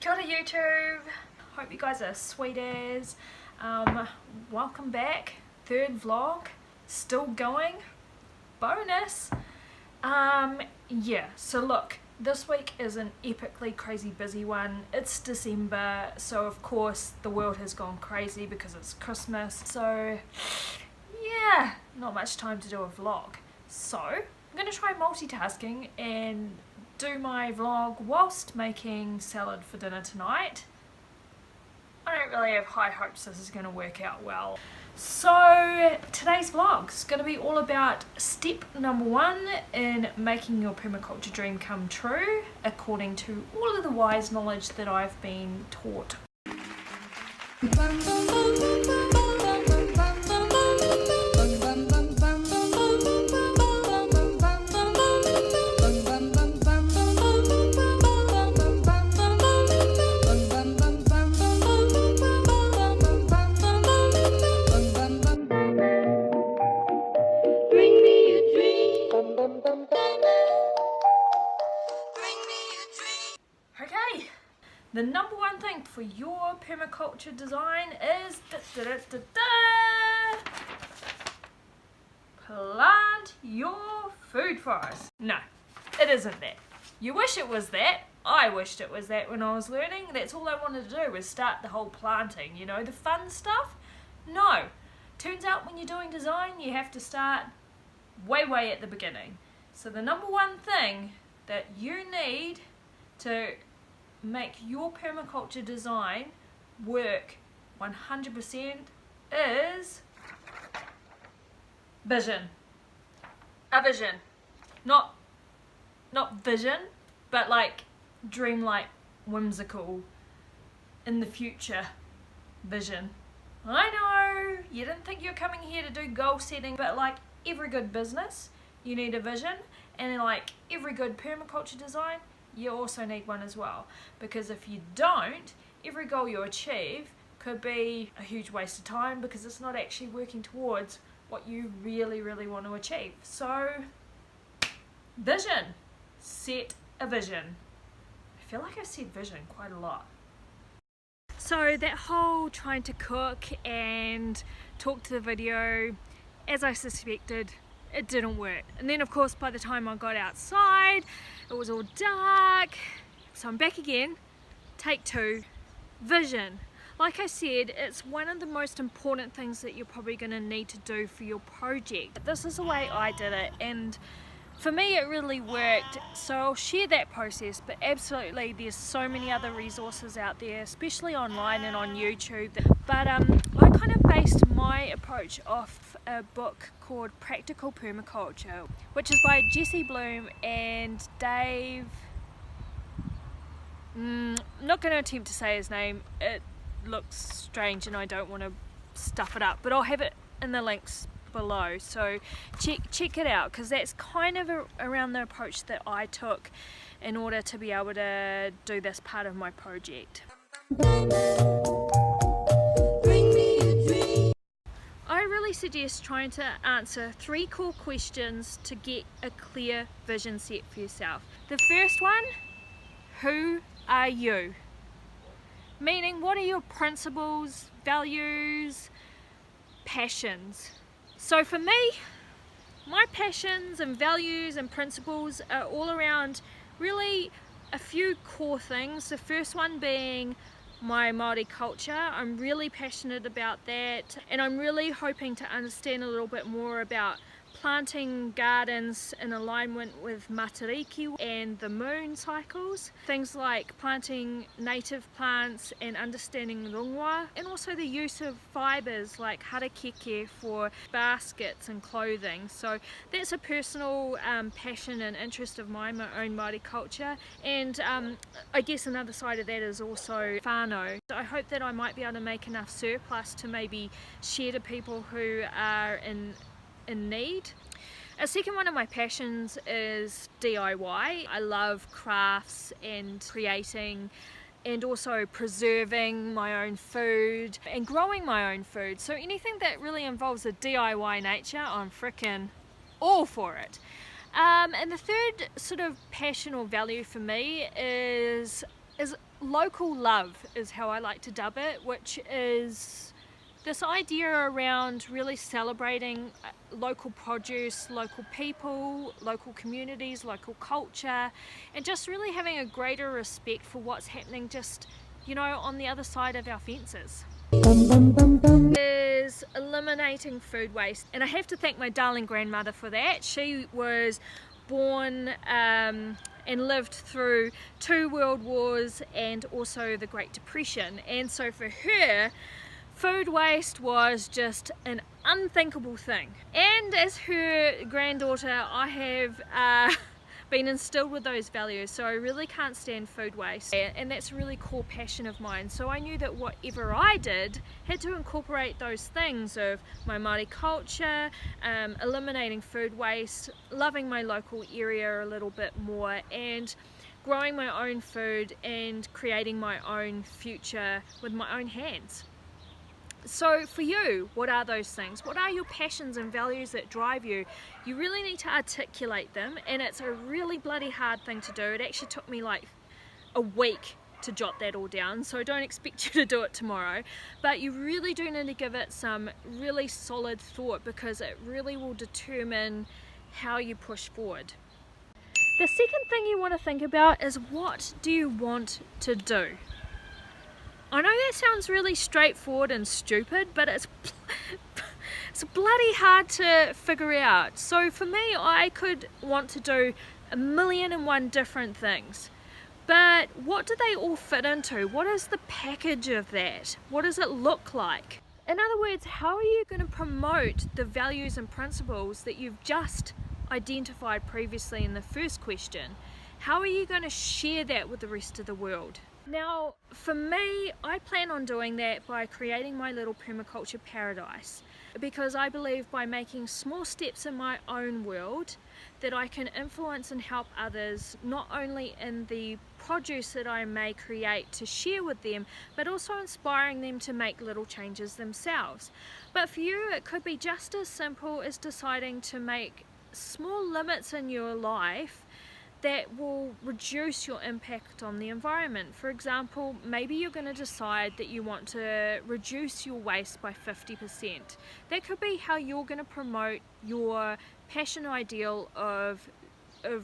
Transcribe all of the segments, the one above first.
Kia ora YouTube! Hope you guys are sweet as. Welcome back. Third vlog. Still going. Bonus. Yeah, so look, this week is an epically crazy busy one. It's December, so of course the world has gone crazy because it's Christmas. So yeah, not much time to do a vlog. So I'm going to try multitasking and do my vlog whilst making salad for dinner tonight. I don't really have high hopes this is going to work out well. So today's vlog is going to be all about step number 1 in making your permaculture dream come true, according to all of the wise knowledge that I've been taught. Okay, the number 1 thing for your permaculture design is plant your food forest. No, it isn't that. You wish it was that. I wished it was that when I was learning. That's all I wanted to do was start the whole planting, you know, the fun stuff. No, turns out when you're doing design you have to start way at the beginning. So the number 1 thing that you need to make your permaculture design work 100% is vision. A vision. Not vision, but like dreamlike, whimsical, in the future vision. I know, you didn't think you're coming here to do goal setting, but like every good business, you need a vision, and like every good permaculture design, you also need one as well, because if you don't, every goal you achieve could be a huge waste of time because it's not actually working towards what you really want to achieve. So vision. Set a vision. I feel like I've said vision quite a lot. So that whole trying to cook and talk to the video, as I suspected, it didn't work. And then of course by the time I got outside it was all dark. So I'm back again. Take 2. Vision. Like I said, it's one of the most important things that you're probably going to need to do for your project. This is the way I did it, and for me it really worked, so I'll share that process. But absolutely there's so many other resources out there, especially online and on YouTube. But I kind of based my approach off a book called Practical Permaculture, which is by Jesse Bloom and Dave... I'm not going to attempt to say his name, it looks strange and I don't want to stuff it up, but I'll have it in the links below, so check it out, because that's kind of around the approach that I took in order to be able to do this part of my project. I really suggest trying to answer 3 core questions to get a clear vision set for yourself. The first one, who are you? Meaning, what are your principles, values, passions? So for me, my passions and values and principles are all around really a few core things. The first one being my Māori culture. I'm really passionate about that, and I'm really hoping to understand a little bit more about planting gardens in alignment with Matariki and the moon cycles. Things like planting native plants and understanding rongoa, and also the use of fibres like harakeke for baskets and clothing. So that's a personal passion and interest of mine, my own Māori culture. And I guess another side of that is also whānau. So I hope that I might be able to make enough surplus to maybe share to people who are in need. A second one of my passions is DIY. I love crafts and creating and also preserving my own food and growing my own food. So anything that really involves a DIY nature, I'm frickin' all for it. And the third sort of passion or value for me is is local love, is how I like to dub it, which is this idea around really celebrating local produce, local people, local communities, local culture, and just really having a greater respect for what's happening just, you know, on the other side of our fences. Is eliminating food waste, and I have to thank my darling grandmother for that. She was born and lived through 2 world wars and also the Great Depression, and so for her food waste was just an unthinkable thing. And as her granddaughter, I have been instilled with those values, so I really can't stand food waste, and that's a really core passion of mine. So I knew that whatever I did had to incorporate those things of my Māori culture, eliminating food waste, loving my local area a little bit more, and growing my own food and creating my own future with my own hands. So for you, what are those things? What are your passions and values that drive you? You really need to articulate them, and it's a really bloody hard thing to do. It actually took me like a week to jot that all down, so don't expect you to do it tomorrow, but you really do need to give it some really solid thought, because it really will determine how you push forward. The second thing you want to think about is, what do you want to do? I know that sounds really straightforward and stupid, but it's bloody hard to figure out. So for me, I could want to do 1,000,001 different things, but what do they all fit into? What is the package of that? What does it look like? In other words, how are you going to promote the values and principles that you've just identified previously in the first question? How are you going to share that with the rest of the world? Now, for me, I plan on doing that by creating my little permaculture paradise, because I believe by making small steps in my own world that I can influence and help others, not only in the produce that I may create to share with them, but also inspiring them to make little changes themselves. But for you, it could be just as simple as deciding to make small limits in your life that will reduce your impact on the environment. For example, maybe you're going to decide that you want to reduce your waste by 50%. That could be how you're going to promote your passion ideal of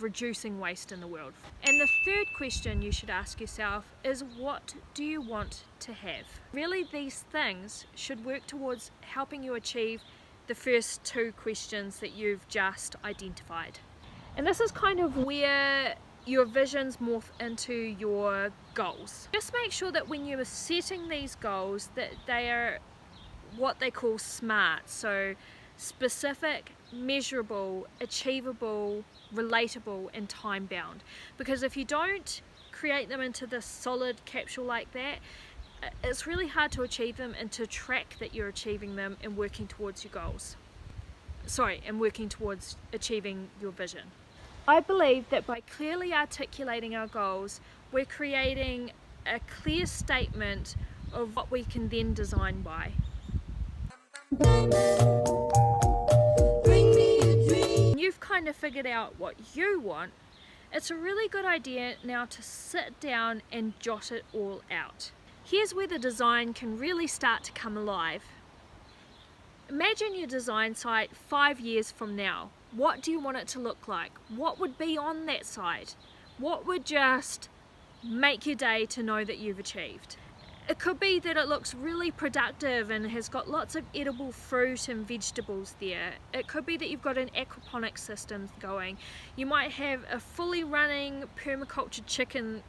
reducing waste in the world. And the third question you should ask yourself is, what do you want to have? Really, these things should work towards helping you achieve the first 2 questions that you've just identified. And this is kind of where your visions morph into your goals. Just make sure that when you're setting these goals that they are what they call SMART, so specific, measurable, achievable, relatable, and time bound. Because if you don't create them into this solid capsule like that, it's really hard to achieve them and to track that you're achieving them and working towards your goals. And working towards achieving your vision. I believe that by clearly articulating our goals, we're creating a clear statement of what we can then design by. When you've kind of figured out what you want, it's a really good idea now to sit down and jot it all out. Here's where the design can really start to come alive. Imagine your design site 5 years from now. What do you want it to look like? What would be on that site? What would just make your day to know that you've achieved? It could be that it looks really productive and has got lots of edible fruit and vegetables there. It could be that you've got an aquaponics system going. You might have a fully running permaculture chicken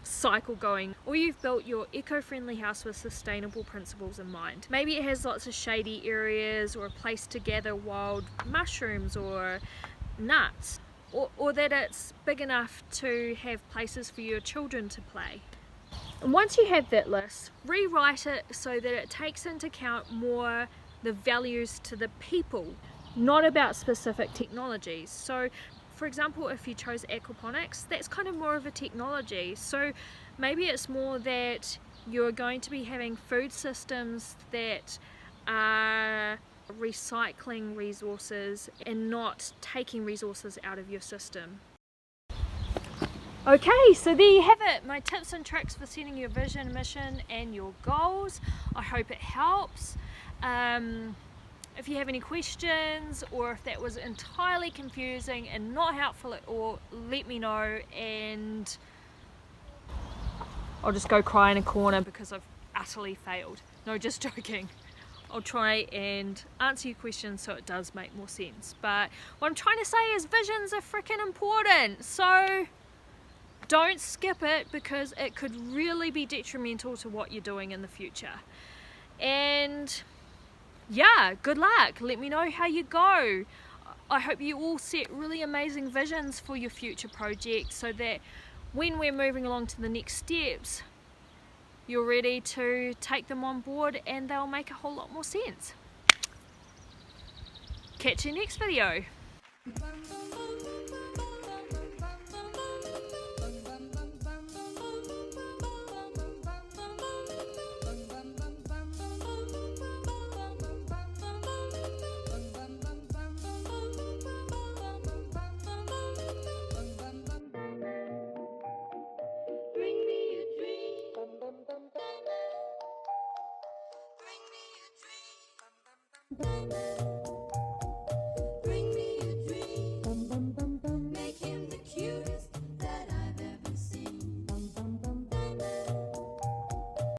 cycle going, or you've built your eco-friendly house with sustainable principles in mind. Maybe it has lots of shady areas or a place to gather wild mushrooms or nuts, or that it's big enough to have places for your children to play. And once you have that list, rewrite it so that it takes into account more the values to the people, not about specific technologies. So for example, if you chose aquaponics, that's kind of more of a technology. So maybe it's more that you're going to be having food systems that are recycling resources and not taking resources out of your system. Okay, so there you have it, my tips and tricks for setting your vision, mission and your goals. I hope it helps. If you have any questions or if that was entirely confusing and not helpful at all, let me know and I'll just go cry in a corner because I've utterly failed. No, just joking. I'll try and answer your questions so it does make more sense. But what I'm trying to say is visions are freaking important. So don't skip it because it could really be detrimental to what you're doing in the future. And yeah, good luck. Let me know how you go. I hope you all set really amazing visions for your future projects so that when we're moving along to the next steps, you're ready to take them on board and they'll make a whole lot more sense. Catch you next video. Bring me a dream.